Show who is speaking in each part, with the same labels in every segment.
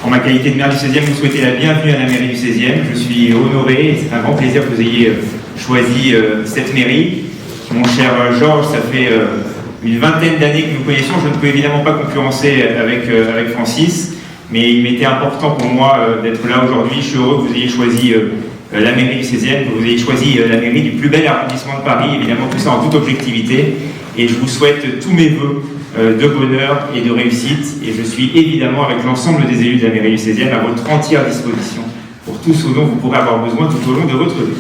Speaker 1: en ma qualité de maire du 16e, vous souhaiter la bienvenue à la mairie du 16e. Je suis honoré et c'est un grand plaisir que vous ayez choisi cette mairie. Mon cher Georges, ça fait une vingtaine d'années que nous connaissons. Je ne peux évidemment pas concurrencer avec Francis, mais il m'était important pour moi d'être là aujourd'hui. Je suis heureux que vous ayez choisi la mairie du 16e, que vous ayez choisi la mairie du plus bel arrondissement de Paris, évidemment tout ça en toute objectivité. Et je vous souhaite tous mes vœux de bonheur et de réussite. Et je suis évidemment, avec l'ensemble des élus de la mairie du 16e, à votre entière disposition pour tout ce dont vous pourrez avoir besoin tout au long de votre vie.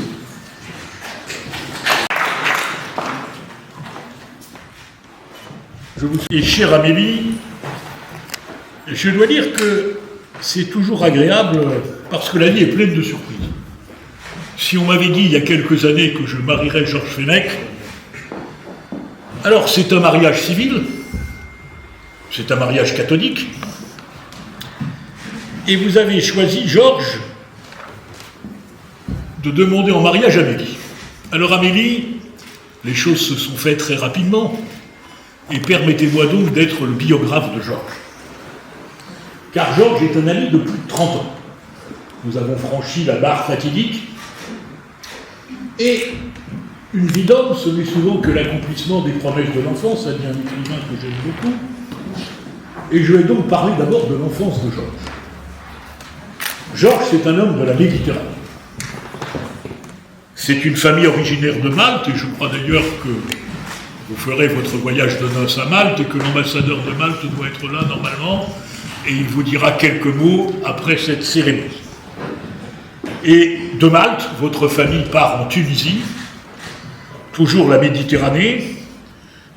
Speaker 2: Et chère Amélie, je dois dire que c'est toujours agréable parce que la vie est pleine de surprises. Si on m'avait dit il y a quelques années que je marierais Georges Fenech, alors c'est un mariage civil, c'est un mariage catholique, et vous avez choisi, Georges, de demander en mariage Amélie. Alors Amélie, les choses se sont faites très rapidement, et permettez-moi donc d'être le biographe de Georges. Car Georges est un ami de plus de 30 ans. Nous avons franchi la barre fatidique, et une vie d'homme, ce n'est souvent que l'accomplissement des promesses de l'enfance, a dit un écrivain que j'aime beaucoup. Et je vais donc parler d'abord de l'enfance de Georges. Georges, c'est un homme de la Méditerranée. C'est une famille originaire de Malte, et je crois d'ailleurs que vous ferez votre voyage de noces à Malte, et que l'ambassadeur de Malte doit être là normalement, et il vous dira quelques mots après cette cérémonie. Et de Malte, votre famille part en Tunisie, toujours la Méditerranée,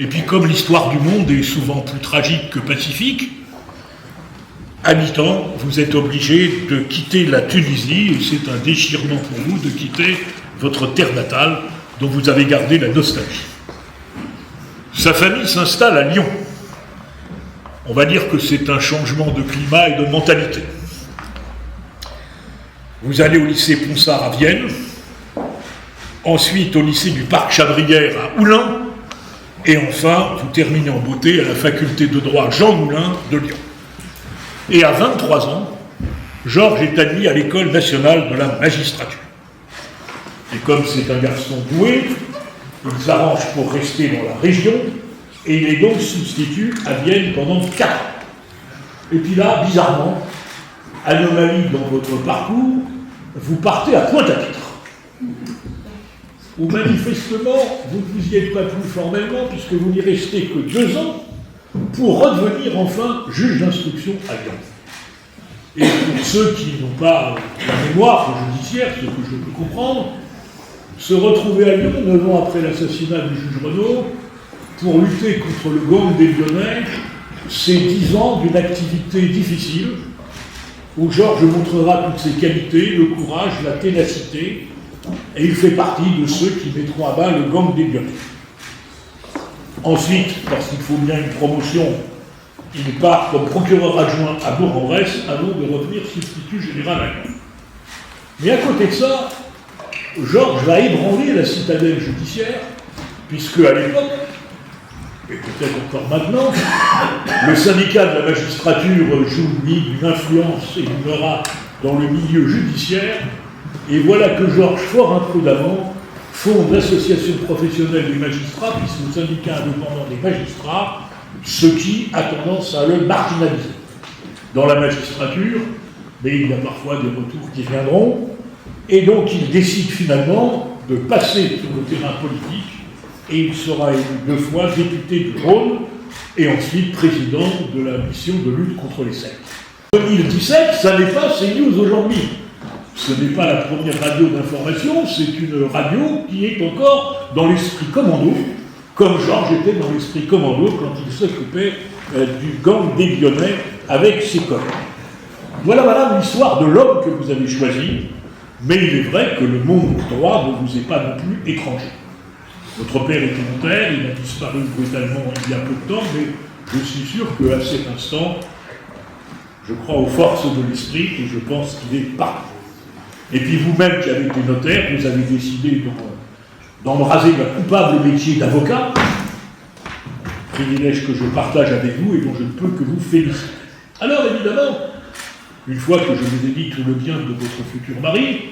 Speaker 2: et puis comme l'histoire du monde est souvent plus tragique que pacifique, à mi-temps, vous êtes obligé de quitter la Tunisie, et c'est un déchirement pour vous de quitter votre terre natale, dont vous avez gardé la nostalgie. Sa famille s'installe à Lyon. On va dire que c'est un changement de climat et de mentalité. Vous allez au lycée Ponsard à Vienne, ensuite au lycée du Parc Chabrière à Oullins, et enfin, vous terminez en beauté à la faculté de droit Jean Moulin de Lyon. Et à 23 ans, Georges est admis à l'École nationale de la magistrature. Et comme c'est un garçon doué, il s'arrange pour rester dans la région, et il est donc substitut à Vienne pendant 4 ans. Et puis là, bizarrement, anomalie dans votre parcours, vous partez à Pointe-à-Pitre, où manifestement, vous ne vous y êtes pas plus formellement, puisque vous n'y restez que 2 ans, pour redevenir enfin juge d'instruction à Lyon. Et pour ceux qui n'ont pas la mémoire judiciaire, ce que je peux comprendre, se retrouver à Lyon 9 ans après l'assassinat du juge Renaud, pour lutter contre le gang des Lyonnais, c'est 10 ans d'une activité difficile, où Georges montrera toutes ses qualités, le courage, la ténacité, et il fait partie de ceux qui mettront à bas le gang des Lyonnais. Ensuite, parce qu'il faut bien une promotion, il part comme procureur adjoint à Bourg-en-Bresse avant de revenir substitut général à Lyon. Mais à côté de ça, Georges va ébranler la citadelle judiciaire, puisque à l'époque, et peut-être encore maintenant, le syndicat de la magistrature joue une influence et une aura dans le milieu judiciaire, et voilà que Georges, fort imprudemment, fonde l'association professionnelle des magistrats, puisque le syndicat indépendant des magistrats, ce qui a tendance à le marginaliser dans la magistrature, mais il y a parfois des retours qui viendront, et donc il décide finalement de passer sur le terrain politique, et il sera élu 2 fois député du Rhône, et ensuite président de la mission de lutte contre les sectes. 2017, ça n'est pas CNews aujourd'hui. Ce n'est pas la première radio d'information, c'est une radio qui est encore dans l'esprit commando, comme Georges était dans l'esprit commando quand il s'occupait du gang des Lyonnais avec ses collègues. Voilà, madame, l'histoire de l'homme que vous avez choisi, mais il est vrai que le monde du droit ne vous est pas non plus étranger. Votre père était notaire, il a disparu brutalement il y a peu de temps, mais je suis sûr qu'à cet instant, je crois aux forces de l'esprit et je pense qu'il est partout. Et puis vous-même qui avez été notaire, vous avez décidé d'embraser le coupable métier d'avocat, privilège que je partage avec vous et dont je ne peux que vous féliciter. Alors évidemment, une fois que je vous ai dit tout le bien de votre futur mari,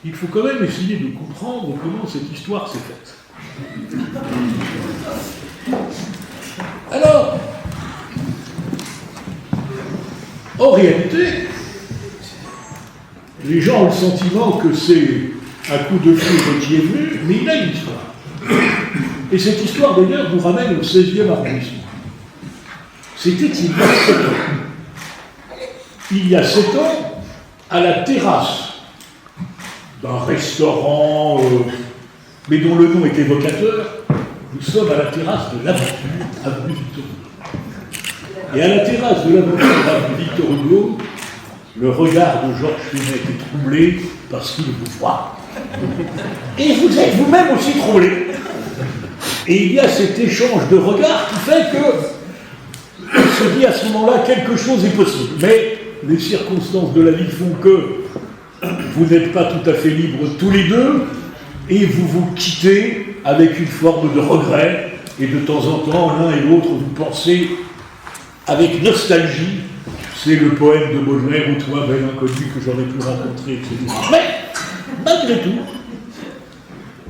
Speaker 2: il faut quand même essayer de comprendre comment cette histoire s'est faite. Alors, en réalité, les gens ont le sentiment que c'est un coup de foudre qui est venu, mais il a une histoire. Et cette histoire, d'ailleurs, nous ramène au 16e arrondissement. C'était il y a 7 ans. Il y a 7 ans, à la terrasse d'un restaurant, mais dont le nom est évocateur, nous sommes à la terrasse de l'Aventure, avenue Victor Hugo. Et à la terrasse de l'Aventure, avenue Victor Hugo, le regard de Georges Fenech est troublé parce qu'il vous voit. Et vous êtes vous-même aussi troublé. Et il y a cet échange de regards qui fait que on se dit à ce moment-là quelque chose est possible. Mais les circonstances de la vie font que vous n'êtes pas tout à fait libres tous les deux et vous vous quittez avec une forme de regret. Et de temps en temps, l'un et l'autre, vous pensez avec nostalgie. C'est le poème de Baudelaire, ou toi, belle inconnue, que j'aurais pu rencontrer, etc. Mais, malgré tout,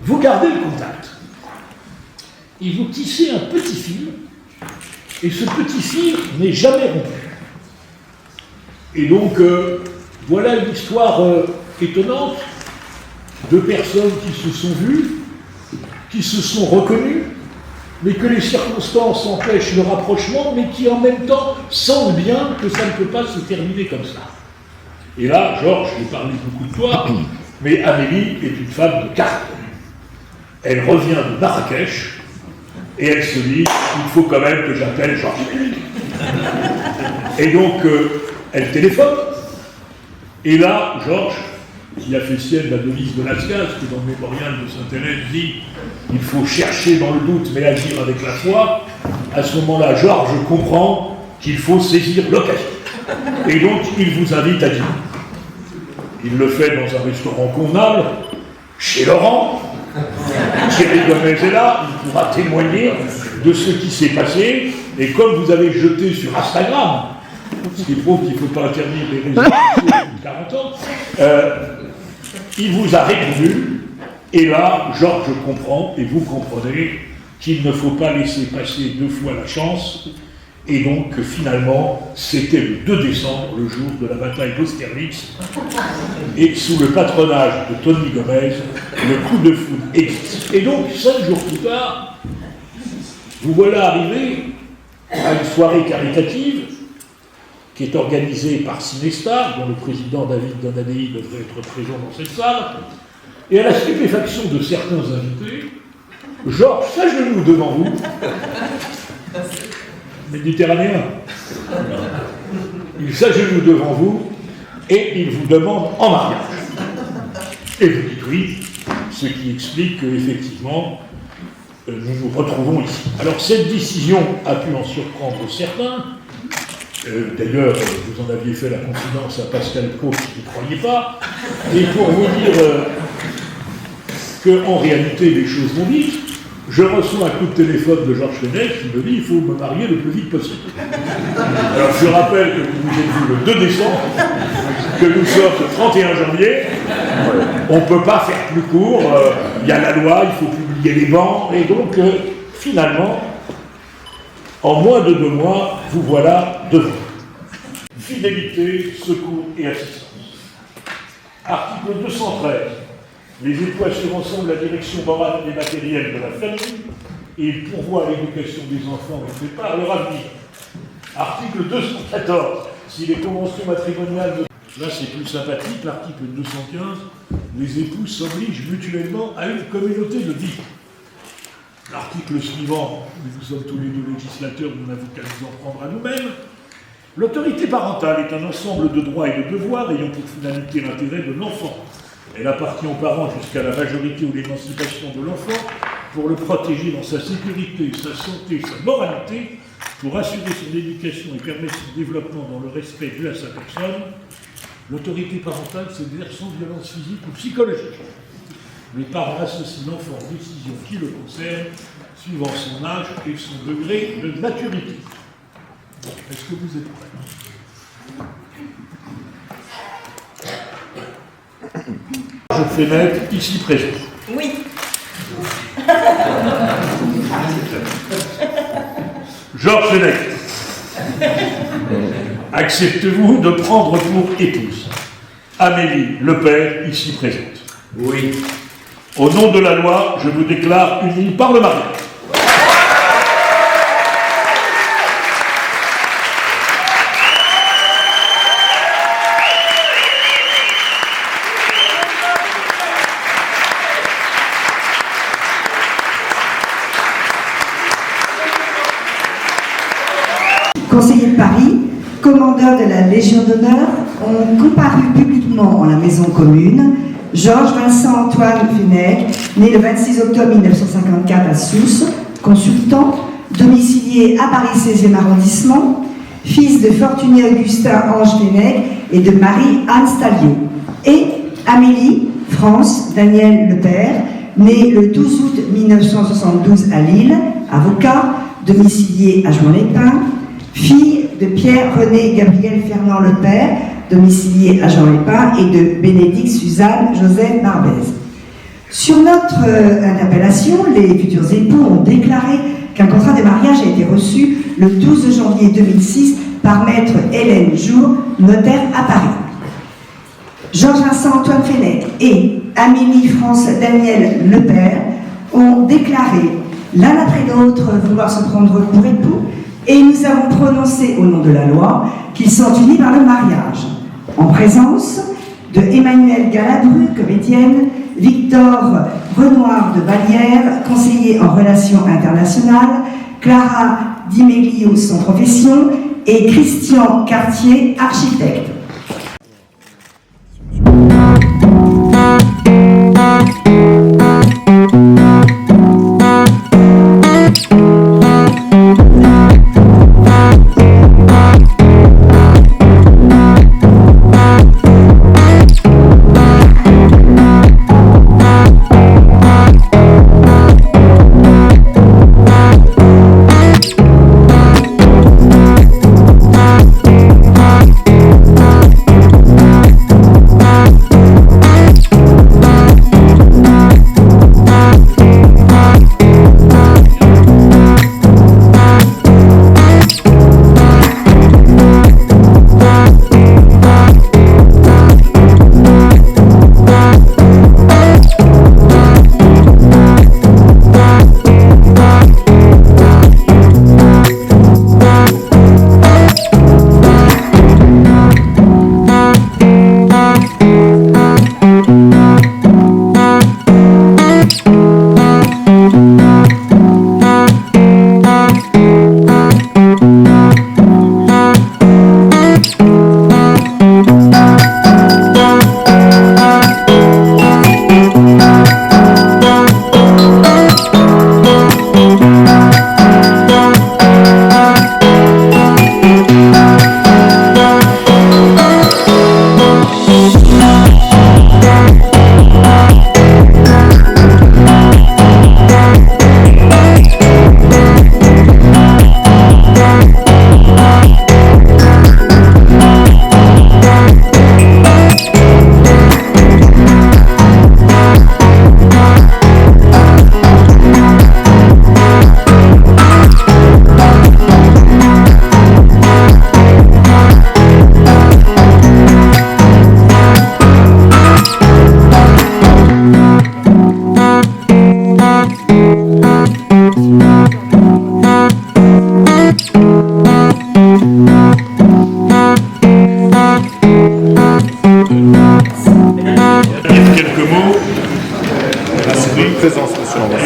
Speaker 2: vous gardez le contact. Et vous tissez un petit fil, et ce petit fil n'est jamais rompu. Et donc, voilà une histoire étonnante de personnes qui se sont vues, qui se sont reconnues, mais que les circonstances empêchent le rapprochement, mais qui en même temps sentent bien que ça ne peut pas se terminer comme ça. Et là, Georges, je vais parler beaucoup de toi, mais Amélie est une femme de caractère. Elle revient de Marrakech, et elle se dit, il faut quand même que j'appelle Georges. Et donc, elle téléphone, et là, Georges, qui a fait sienne la devise de Lascaz, qui dans le mémorial de Sainte-Hélène dit il faut chercher dans le doute mais agir avec la foi. À ce moment-là, Georges comprend qu'il faut saisir l'occasion. Et donc, il vous invite à dîner. Il le fait dans un restaurant convenable, chez Laurent. Thierry Gomez est là, il pourra témoigner de ce qui s'est passé. Et comme vous avez jeté sur Instagram, ce qui prouve qu'il ne faut pas interdire les réseaux sociaux depuis 40 ans, il vous a répondu, et là, Georges comprend, et vous comprenez, qu'il ne faut pas laisser passer 2 fois la chance, et donc finalement, c'était le 2 décembre, le jour de la bataille d'Austerlitz, et sous le patronage de Tony Gomez, le coup de foudre existe. Et donc, 5 jours plus tard, vous voilà arrivé à une soirée caritative, qui est organisé par Cinestar, dont le président David Donadei devrait être présent dans cette salle, et à la stupéfaction de certains invités, Georges s'agenouille devant vous, méditerranéen, il s'agenouille devant vous, et il vous demande en mariage. Et vous dites oui, ce qui explique qu'effectivement, nous nous retrouvons ici. Alors cette décision a pu en surprendre certains. D'ailleurs, vous en aviez fait la confidence à Pascal Pro, qui ne croyait pas. Et pour vous dire qu'en réalité, les choses vont vite, je reçois un coup de téléphone de Georges Fenech qui me dit « il faut me marier le plus vite possible ». Alors je rappelle que vous vous êtes vu le 2 décembre, que nous sommes le 31 janvier, on ne peut pas faire plus court, il y a la loi, il faut publier les bancs, et donc finalement, en moins de 2 mois, vous voilà devant. Fidélité, secours et assistance. Article 213. Les époux assurent ensemble la direction morale et matérielle de la famille et ils pourvoient à l'éducation des enfants et préparent leur avenir. Article 214. Si les conventions matrimoniales de... Là, c'est plus sympathique. L'article 215. Les époux s'obligent mutuellement à une communauté de vie. L'article suivant, nous sommes tous les 2 législateurs, nous n'avons qu'à nous en prendre à nous-mêmes. L'autorité parentale est un ensemble de droits et de devoirs ayant pour finalité l'intérêt de l'enfant. Elle appartient aux parents jusqu'à la majorité ou l'émancipation de l'enfant pour le protéger dans sa sécurité, sa santé, sa moralité, pour assurer son éducation et permettre son développement dans le respect dû à sa personne. L'autorité parentale s'exerce sans violence physique ou psychologique. Les parents associent l'enfant aux décisions qui le concernent, suivant son âge et son degré de maturité. Bon, est-ce que vous êtes prêts ? Georges Fenech, ici présent.
Speaker 3: Oui.
Speaker 2: Georges Fenech, acceptez-vous de prendre pour épouse Amélie Lepère, ici présente?
Speaker 1: Oui.
Speaker 2: Au nom de la loi, je vous déclare unis par le mariage.
Speaker 4: Conseiller de Paris, commandeur de la Légion d'honneur, ont comparu publiquement en la maison commune Georges Vincent Antoine Fenech, né le 26 octobre 1954 à Sousse, consultant, domicilié à Paris 16e arrondissement, fils de Fortuné Augustin Ange Fenech et de Marie-Anne Stalliot, et Amélie France Daniel Lepère, né le 12 août 1972 à Lille, avocat, domicilié à Juan-les-Pins, fille de Pierre-René Gabriel Fernand Lepère, domicilié à Juan-les-Pins, et de Bénédicte Suzanne Joseph Barbès. Sur notre interpellation, les futurs époux ont déclaré qu'un contrat de mariage a été reçu le 12 janvier 2006 par maître Hélène Jour, notaire à Paris. Georges Vincent Antoine Fenech et Amélie France Daniel Lepère ont déclaré l'un après l'autre vouloir se prendre pour époux, et nous avons prononcé au nom de la loi qu'ils sont unis par le mariage, en présence de Emmanuelle Galabru, comédienne, Victor Renoir de Vallière, conseiller en relations internationales, Clara Di Meglio, son profession, et Christian Cartier, architecte.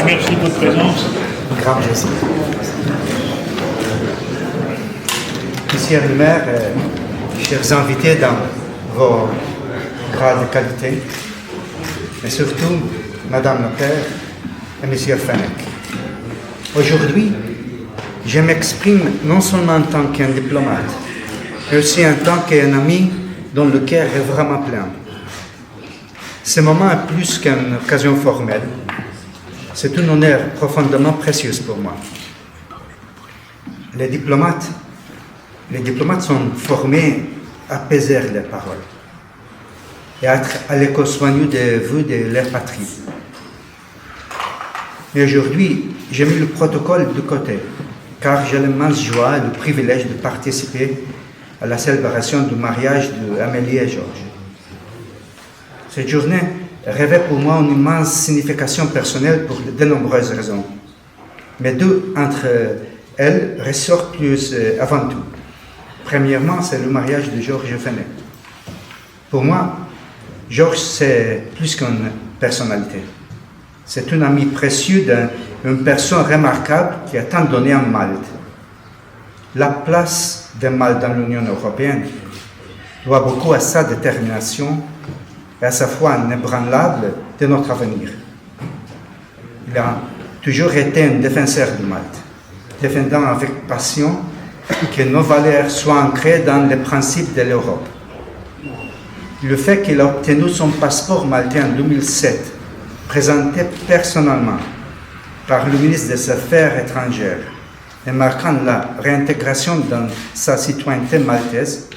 Speaker 2: Merci de votre présence.
Speaker 5: Monsieur le maire, chers invités dans vos grades de qualité, mais surtout Madame Lepère et Monsieur Fenech. Aujourd'hui, je m'exprime non seulement en tant qu'un diplomate, mais aussi en tant qu'un ami dont le cœur est vraiment plein. Ce moment est plus qu'une occasion formelle. C'est un honneur profondément précieux pour moi. Les diplomates sont formés apaiser les paroles et être à l'écho soigneux des vues de leur patrie. Mais aujourd'hui, j'ai mis le protocole de côté, car j'ai l'immense joie et le privilège de participer à la célébration du mariage d'Amélie et Georges. Cette journée revêt pour moi une immense signification personnelle pour de nombreuses raisons. Mais deux entre elles ressortent plus avant tout. Premièrement, c'est le mariage de Georges Fenech. Pour moi, Georges, c'est plus qu'une personnalité. C'est un ami précieux d'une personne remarquable qui a tant donné à Malte. La place de Malte dans l'Union européenne doit beaucoup à sa détermination et à sa foi inébranlable de notre avenir. Il a toujours été un défenseur de Malte, défendant avec passion que nos valeurs soient ancrées dans les principes de l'Europe. Le fait qu'il a obtenu son passeport maltais en 2007, présenté personnellement par le ministre des Affaires étrangères et marquant la réintégration dans sa citoyenneté maltaise,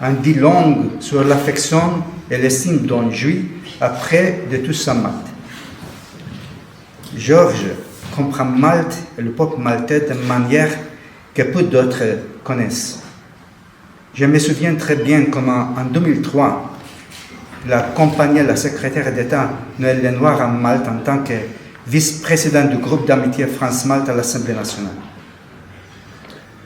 Speaker 5: en dit long sur l'affection et l'estime dont jouit après de tout sa Malte. Georges comprend Malte et le peuple maltais de manière que peu d'autres connaissent. Je me souviens très bien comment, en 2003, il a accompagné la secrétaire d'État Noël Lenoir à Malte en tant que vice-président du groupe d'amitié France-Malte à l'Assemblée nationale.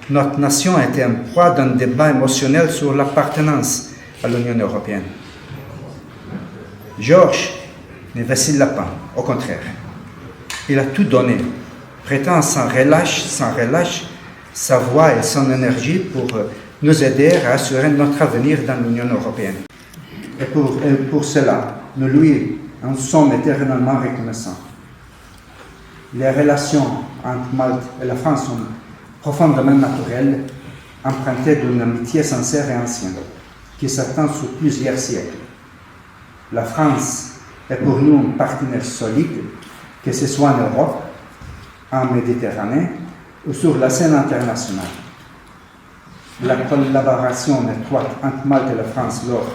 Speaker 5: Notre nation a été en proie d'un débat émotionnel sur l'appartenance à l'Union européenne. Georges ne vacilla pas, au contraire. Il a tout donné, prêtant sans relâche sa voix et son énergie pour nous aider à assurer notre avenir dans l'Union européenne. Et pour cela, nous lui en sommes éternellement reconnaissants. Les relations entre Malte et la France sont profondément naturelles, empruntées d'une amitié sincère et ancienne, qui s'attend sur plusieurs siècles. La France est pour nous un partenaire solide, que ce soit en Europe, en Méditerranée ou sur la scène internationale. La collaboration étroite entre Malte et la France lors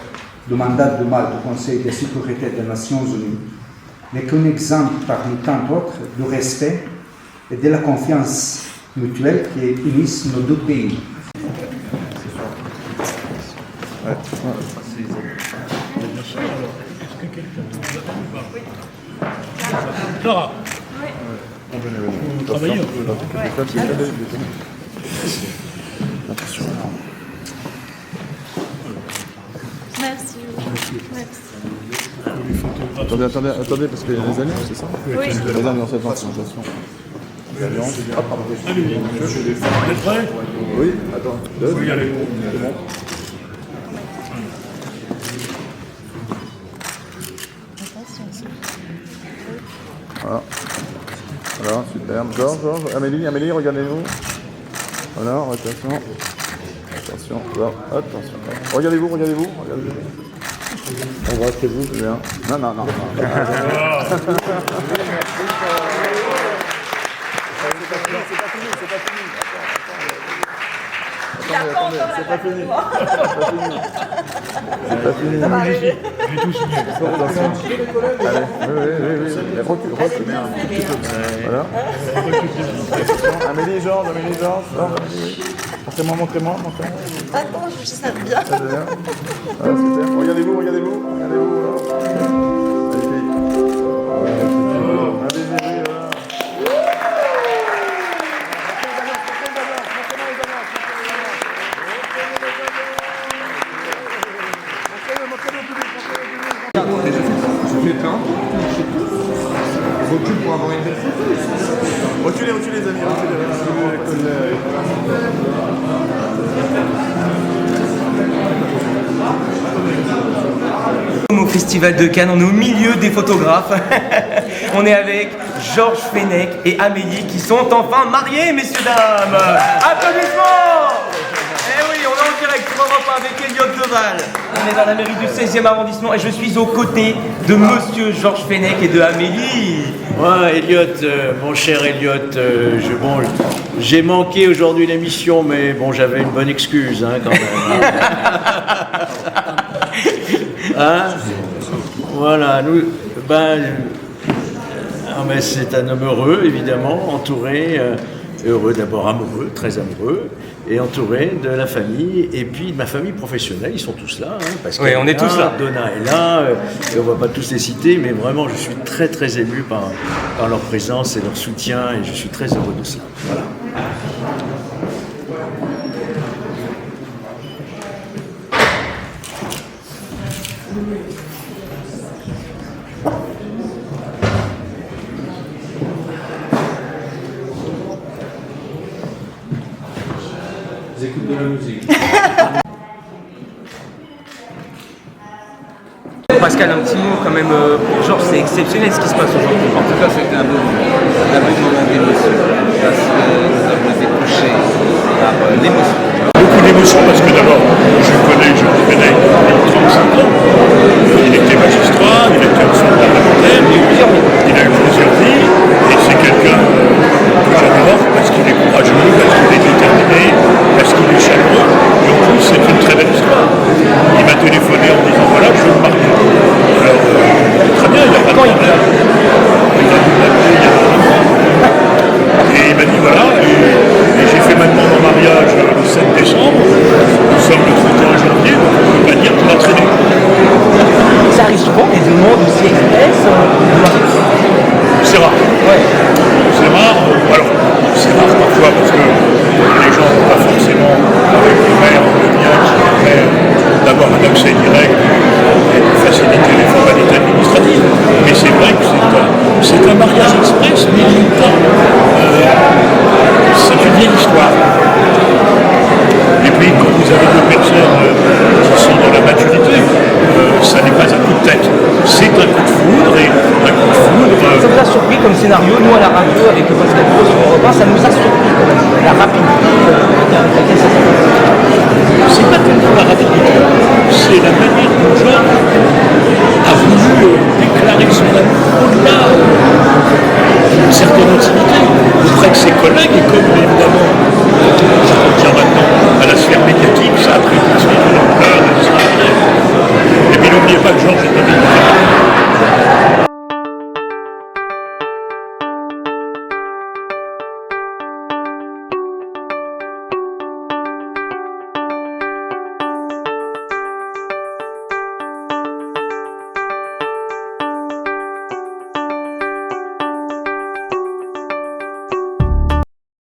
Speaker 5: du mandat de Malte au Conseil de sécurité des Nations Unies n'est qu'un exemple parmi tant d'autres du respect et de la confiance mutuelle qui unissent nos deux pays.
Speaker 2: Clara.
Speaker 3: Oui.
Speaker 2: Travailler.
Speaker 3: Merci.
Speaker 6: Attendez, parce qu'il y a des alliances, c'est ça?
Speaker 3: Oui.
Speaker 6: Les alliances, attention. Les alliances.
Speaker 2: Allez, vous êtes prêts?
Speaker 6: Oui, attends.
Speaker 2: Vous y allez.
Speaker 6: C'est bon. Voilà, superbe. Georges, Amélie, regardez-vous. Voilà, attention. Attention. Regardez-vous. Embrassez-vous, c'est bien. Non. C'est pas fini.
Speaker 2: J'ai tout signé.
Speaker 6: Allez, oui. Recule. Voilà. Amélie, Georges. Montrez-moi.
Speaker 3: Attends, je sais ça bien.
Speaker 6: Ça devient. Voilà, super. Regardez-vous.
Speaker 7: Recule pour avoir une belle photo.
Speaker 6: Reculez les amis,
Speaker 8: Au Festival de Cannes, on est au milieu des photographes. On est avec Georges Fenech et Amélie qui sont enfin mariés, messieurs, dames. Applaudissements. Eh oui, on est en direct sur Europe 1 avec Elliot Deval. on est dans la mairie du 16e arrondissement et je suis aux côtés de monsieur Georges Fenech et de Amélie.
Speaker 9: Ouais, Elliot, mon cher Elliot, j'ai manqué aujourd'hui l'émission, mais bon, j'avais une bonne excuse, hein, quand même. Hein, voilà, nous, mais c'est un homme heureux, évidemment, entouré, heureux d'abord, amoureux, très amoureux, et entouré de la famille, et puis de ma famille professionnelle, ils sont tous là, hein, parce que
Speaker 8: on est tous là.
Speaker 9: Donna est là, et on ne va pas tous les citer, mais vraiment, je suis très très ému par leur présence et leur soutien, et je suis très heureux de cela. Voilà.
Speaker 10: Écoute de la musique.
Speaker 8: Pascal, un petit mot quand même pour Georges, c'est exceptionnel ce qui se passe aujourd'hui.
Speaker 10: En tout cas, c'était un beau moment d'émotion. Parce que nous avons